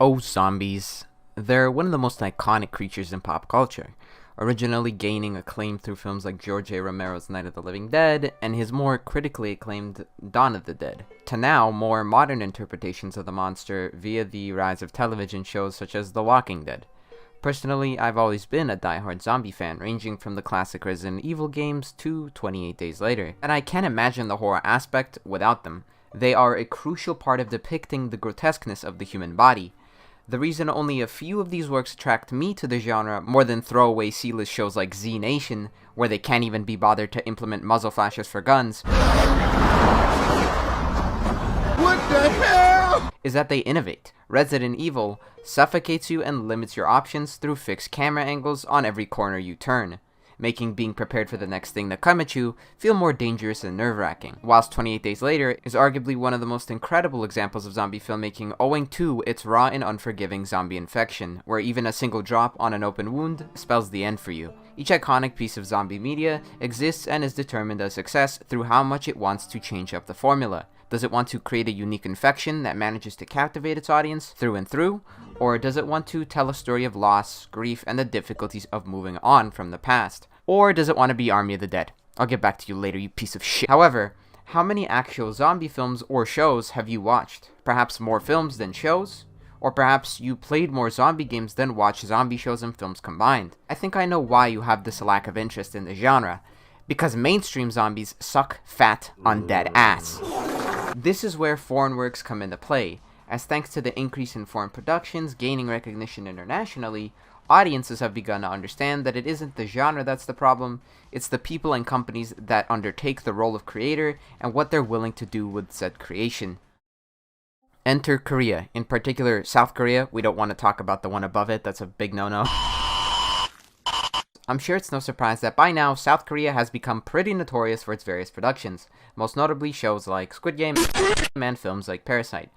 Oh, zombies. They're one of the most iconic creatures in pop culture, originally gaining acclaim through films like George A. Romero's Night of the Living Dead and his more critically acclaimed Dawn of the Dead, to now more modern interpretations of the monster via the rise of television shows such as The Walking Dead. Personally, I've always been a diehard zombie fan, ranging from the classic Resident Evil games to 28 Days Later, and I can't imagine the horror aspect without them. They are a crucial part of depicting the grotesqueness of the human body. The reason only a few of these works attract me to the genre more than throwaway C-list shows like Z Nation, where they can't even be bothered to implement muzzle flashes for guns, What the hell? is that they innovate. Resident Evil suffocates you and limits your options through fixed camera angles on every corner you turn, making being prepared for the next thing to come at you feel more dangerous and nerve-wracking. Whilst 28 Days Later is arguably one of the most incredible examples of zombie filmmaking owing to its raw and unforgiving zombie infection, where even a single drop on an open wound spells the end for you. Each iconic piece of zombie media exists and is determined a success through how much it wants to change up the formula. Does it want to create a unique infection that manages to captivate its audience through and through? Or does it want to tell a story of loss, grief, and the difficulties of moving on from the past? Or does it want to be Army of the Dead? I'll get back to you later, you piece of shit. However, how many actual zombie films or shows have you watched? Perhaps more films than shows? Or perhaps you played more zombie games than watched zombie shows and films combined? I think I know why you have this lack of interest in the genre. Because mainstream zombies suck fat, undead ass. This is where foreign works come into play, as thanks to the increase in foreign productions gaining recognition internationally, audiences have begun to understand that it isn't the genre that's the problem, it's the people and companies that undertake the role of creator and what they're willing to do with said creation. Enter Korea, in particular South Korea. We don't want to talk about the one above it, that's a big no-no. I'm sure it's no surprise that by now, South Korea has become pretty notorious for its various productions, most notably shows like Squid Game and films like Parasite.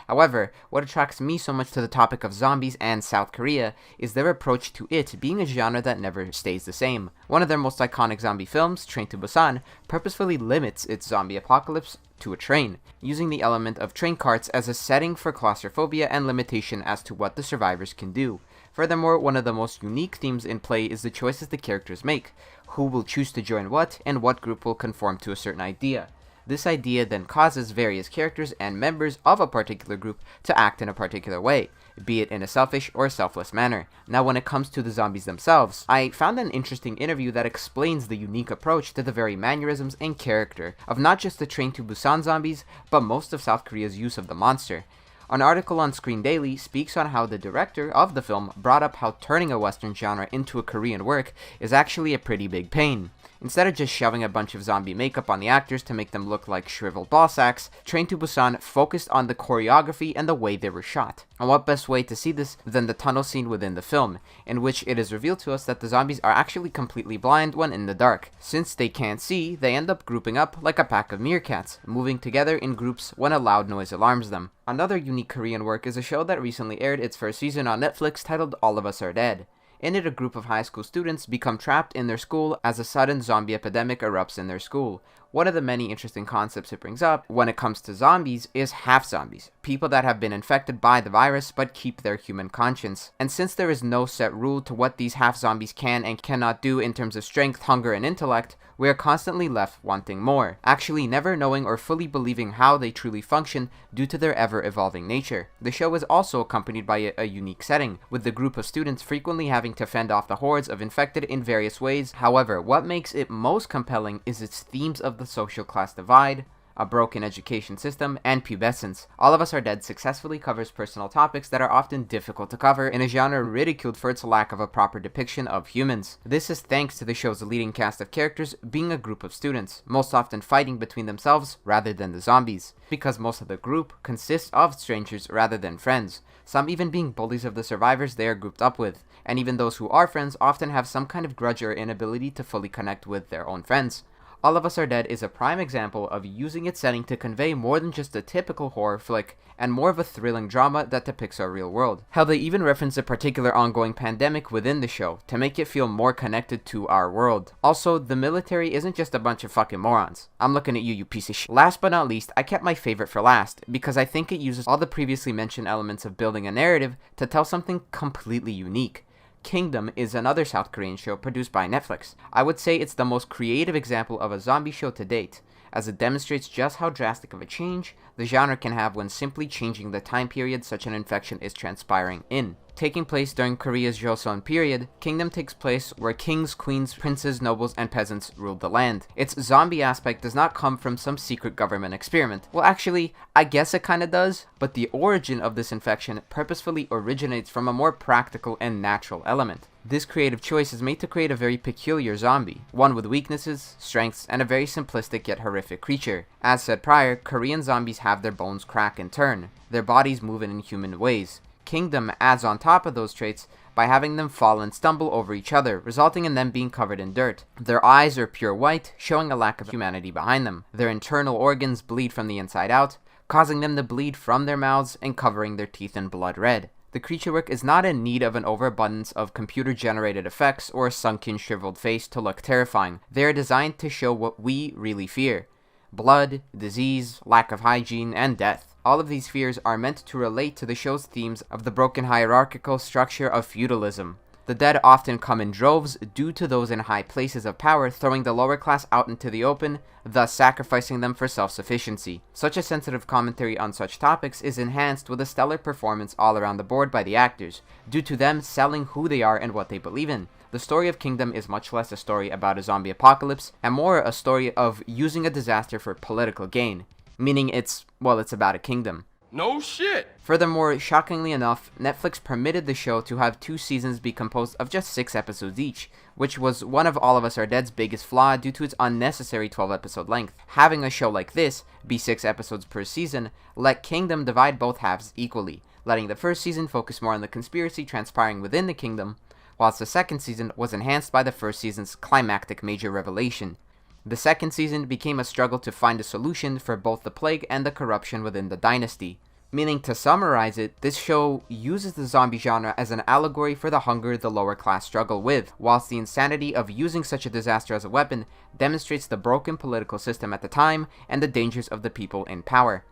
However, what attracts me so much to the topic of zombies and South Korea is their approach to it being a genre that never stays the same. One of their most iconic zombie films, Train to Busan, purposefully limits its zombie apocalypse to a train, using the element of train carts as a setting for claustrophobia and limitation as to what the survivors can do. Furthermore, one of the most unique themes in play is the choices the characters make, who will choose to join what, and what group will conform to a certain idea. This idea then causes various characters and members of a particular group to act in a particular way, be it in a selfish or selfless manner. Now when it comes to the zombies themselves, I found an interesting interview that explains the unique approach to the very mannerisms and character of not just the Train to Busan zombies, but most of South Korea's use of the monster. An article on Screen Daily speaks on how the director of the film brought up how turning a Western genre into a Korean work is actually a pretty big pain. Instead of just shoving a bunch of zombie makeup on the actors to make them look like shriveled ballsacks, Train to Busan focused on the choreography and the way they were shot. And what best way to see this than the tunnel scene within the film, in which it is revealed to us that the zombies are actually completely blind when in the dark. Since they can't see, they end up grouping up like a pack of meerkats, moving together in groups when a loud noise alarms them. Another unique Korean work is a show that recently aired its first season on Netflix titled All of Us Are Dead. In it, a group of high school students become trapped in their school as a sudden zombie epidemic erupts in their school. One of the many interesting concepts it brings up when it comes to zombies is half-zombies, people that have been infected by the virus but keep their human conscience. And since there is no set rule to what these half-zombies can and cannot do in terms of strength, hunger, and intellect, we are constantly left wanting more, actually never knowing or fully believing how they truly function due to their ever-evolving nature. The show is also accompanied by a unique setting, with the group of students frequently having to fend off the hordes of infected in various ways. However, what makes it most compelling is its themes of the social class divide, a broken education system, and pubescence. All of Us Are Dead successfully covers personal topics that are often difficult to cover in a genre ridiculed for its lack of a proper depiction of humans. This is thanks to the show's leading cast of characters being a group of students, most often fighting between themselves rather than the zombies, because most of the group consists of strangers rather than friends, some even being bullies of the survivors they are grouped up with, and even those who are friends often have some kind of grudge or inability to fully connect with their own friends. All of Us Are Dead is a prime example of using its setting to convey more than just a typical horror flick, and more of a thrilling drama that depicts our real world. Hell, they even reference a particular ongoing pandemic within the show, to make it feel more connected to our world. Also, the military isn't just a bunch of fucking morons. I'm looking at you, you piece of shit. Last but not least, I kept my favorite for last, because I think it uses all the previously mentioned elements of building a narrative to tell something completely unique. Kingdom is another South Korean show produced by Netflix. I would say it's the most creative example of a zombie show to date, as it demonstrates just how drastic of a change the genre can have when simply changing the time period such an infection is transpiring in. Taking place during Korea's Joseon period, Kingdom takes place where kings, queens, princes, nobles, and peasants ruled the land. Its zombie aspect does not come from some secret government experiment. Well, actually, I guess it kinda does, but the origin of this infection purposefully originates from a more practical and natural element. This creative choice is made to create a very peculiar zombie, one with weaknesses, strengths, and a very simplistic yet horrific creature. As said prior, Korean zombies have their bones crack and turn, their bodies move in inhuman ways. Kingdom adds on top of those traits by having them fall and stumble over each other, resulting in them being covered in dirt. Their eyes are pure white, showing a lack of humanity behind them. Their internal organs bleed from the inside out, causing them to bleed from their mouths and covering their teeth in blood red. The creature work is not in need of an overabundance of computer-generated effects or a sunken, shriveled face to look terrifying. They are designed to show what we really fear: blood, disease, lack of hygiene, and death. All of these fears are meant to relate to the show's themes of the broken hierarchical structure of feudalism. The dead often come in droves due to those in high places of power throwing the lower class out into the open, thus sacrificing them for self-sufficiency. Such a sensitive commentary on such topics is enhanced with a stellar performance all around the board by the actors, due to them selling who they are and what they believe in. The story of Kingdom is much less a story about a zombie apocalypse, and more a story of using a disaster for political gain. Meaning it's about a kingdom. No shit! Furthermore, shockingly enough, Netflix permitted the show to have 2 seasons be composed of just 6 episodes each, which was one of All of Us Are Dead's biggest flaw due to its unnecessary 12-episode length. Having a show like this be 6 episodes per season let Kingdom divide both halves equally, letting the first season focus more on the conspiracy transpiring within the kingdom, whilst the second season was enhanced by the first season's climactic major revelation. The second season became a struggle to find a solution for both the plague and the corruption within the dynasty. Meaning, to summarize it, this show uses the zombie genre as an allegory for the hunger the lower class struggle with, whilst the insanity of using such a disaster as a weapon demonstrates the broken political system at the time and the dangers of the people in power.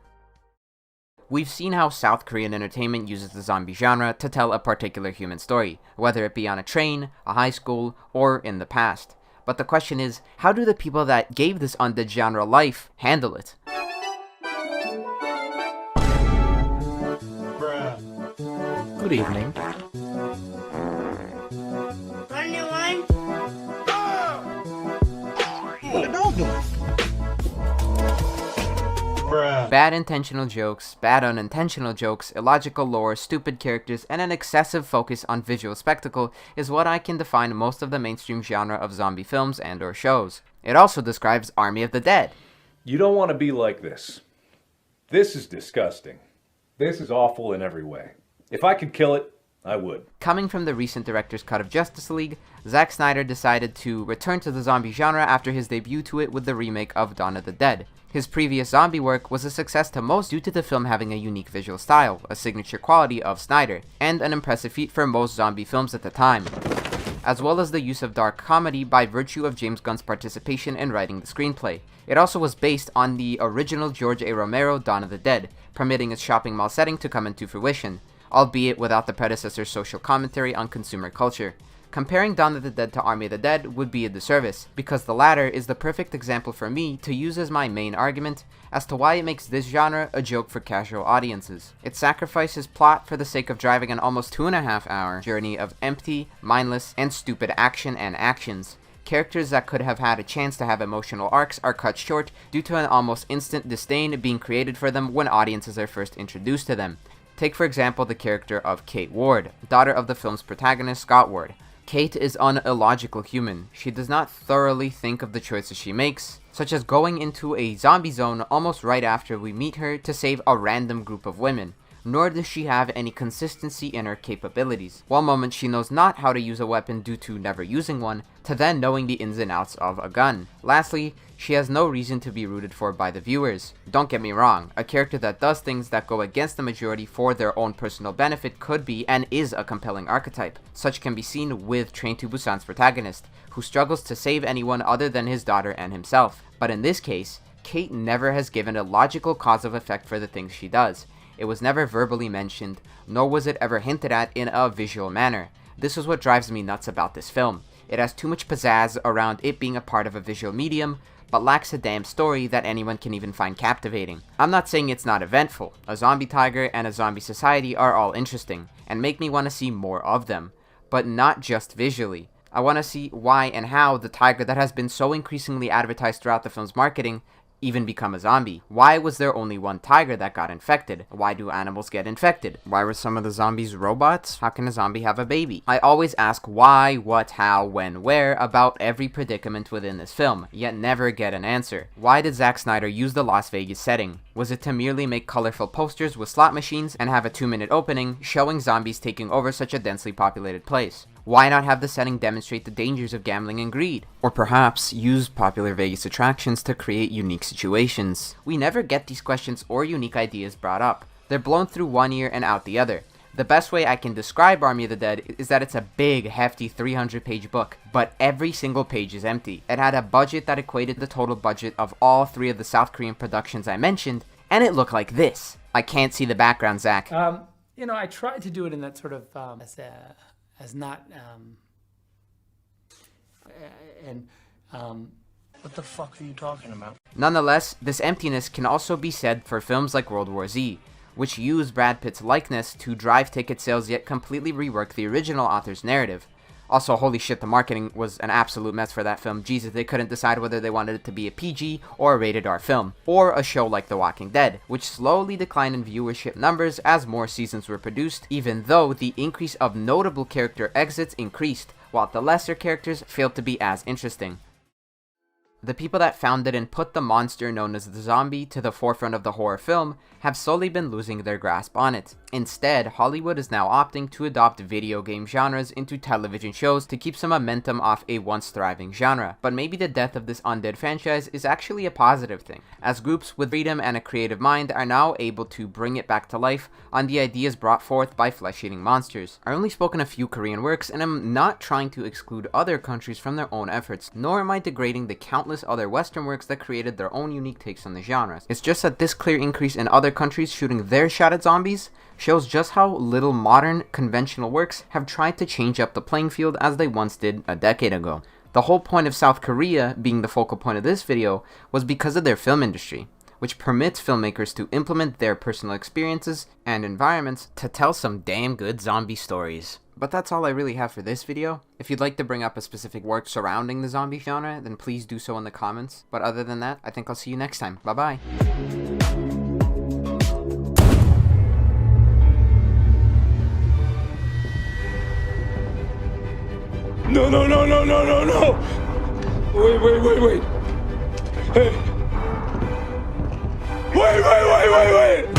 We've seen how South Korean entertainment uses the zombie genre to tell a particular human story, whether it be on a train, a high school, or in the past. But the question is, how do the people that gave this undead genre life handle it? Good evening. Bad intentional jokes, bad unintentional jokes, illogical lore, stupid characters, and an excessive focus on visual spectacle is what I can define most of the mainstream genre of zombie films and or shows. It also describes Army of the Dead. You don't want to be like this. This is disgusting. This is awful in every way. If I could kill it, I would. Coming from the recent director's cut of Justice League, Zack Snyder decided to return to the zombie genre after his debut to it with the remake of Dawn of the Dead. His previous zombie work was a success to most due to the film having a unique visual style, a signature quality of Snyder, and an impressive feat for most zombie films at the time, as well as the use of dark comedy by virtue of James Gunn's participation in writing the screenplay. It also was based on the original George A. Romero Dawn of the Dead, permitting its shopping mall setting to come into fruition, albeit without the predecessor's social commentary on consumer culture. Comparing Dawn of the Dead to Army of the Dead would be a disservice, because the latter is the perfect example for me to use as my main argument as to why it makes this genre a joke for casual audiences. It sacrifices plot for the sake of driving an almost 2.5-hour journey of empty, mindless, and stupid action and actions. Characters that could have had a chance to have emotional arcs are cut short due to an almost instant disdain being created for them when audiences are first introduced to them. Take for example the character of Kate Ward, daughter of the film's protagonist Scott Ward. Kate is an illogical human. She does not thoroughly think of the choices she makes, such as going into a zombie zone almost right after we meet her to save a random group of women. nor does she have any consistency in her capabilities. One moment she knows not how to use a weapon due to never using one, to then knowing the ins and outs of a gun. Lastly, she has no reason to be rooted for by the viewers. Don't get me wrong, a character that does things that go against the majority for their own personal benefit could be and is a compelling archetype. Such can be seen with Train to Busan's protagonist, who struggles to save anyone other than his daughter and himself. But in this case, Kate never has given a logical cause of effect for the things she does. It was never verbally mentioned, nor was it ever hinted at in a visual manner. This is what drives me nuts about this film. It has too much pizzazz around it being a part of a visual medium, but lacks a damn story that anyone can even find captivating. I'm not saying it's not eventful. A zombie tiger and a zombie society are all interesting, and make me want to see more of them. But not just visually. I want to see why and how the tiger that has been so increasingly advertised throughout the film's marketing even become a zombie. Why was there only one tiger that got infected? Why do animals get infected? Why were some of the zombies robots? How can a zombie have a baby? I always ask why, what, how, when, where about every predicament within this film, yet never get an answer. Why did Zack Snyder use the Las Vegas setting? Was it to merely make colorful posters with slot machines and have a 2-minute opening showing zombies taking over such a densely populated place? Why not have the setting demonstrate the dangers of gambling and greed? Or perhaps use popular Vegas attractions to create unique situations? We never get these questions or unique ideas brought up. They're blown through one ear and out the other. The best way I can describe Army of the Dead is that it's a big, hefty 300-page book, but every single page is empty. It had a budget that equated the total budget of all 3 of the South Korean productions I mentioned, and it looked like this. I can't see the background, Zach. I tried to do it in that sort of as not What the fuck are you talking about? Nonetheless, this emptiness can also be said for films like World War Z, which use Brad Pitt's likeness to drive ticket sales yet completely rework the original author's narrative. Also, holy shit, the marketing was an absolute mess for that film. Jesus, they couldn't decide whether they wanted it to be a PG or a rated R film. Or a show like The Walking Dead, which slowly declined in viewership numbers as more seasons were produced, even though the increase of notable character exits increased, while the lesser characters failed to be as interesting. The people that founded and put the monster known as the zombie to the forefront of the horror film have slowly been losing their grasp on it. Instead, Hollywood is now opting to adopt video game genres into television shows to keep some momentum off a once thriving genre. But maybe the death of this undead franchise is actually a positive thing, as groups with freedom and a creative mind are now able to bring it back to life on the ideas brought forth by flesh-eating monsters. I've only spoken a few Korean works, and I'm not trying to exclude other countries from their own efforts, nor am I degrading the countless other Western works that created their own unique takes on the genres. It's just that this clear increase in other countries shooting their shot at zombies shows just how little modern, conventional works have tried to change up the playing field as they once did a decade ago. The whole point of South Korea being the focal point of this video was because of their film industry, which permits filmmakers to implement their personal experiences and environments to tell some damn good zombie stories. But that's all I really have for this video. If you'd like to bring up a specific work surrounding the zombie genre, then please do so in the comments. But other than that, I think I'll see you next time. Bye bye. No, no, no, no, no, no, no! Wait. Hey! Wait!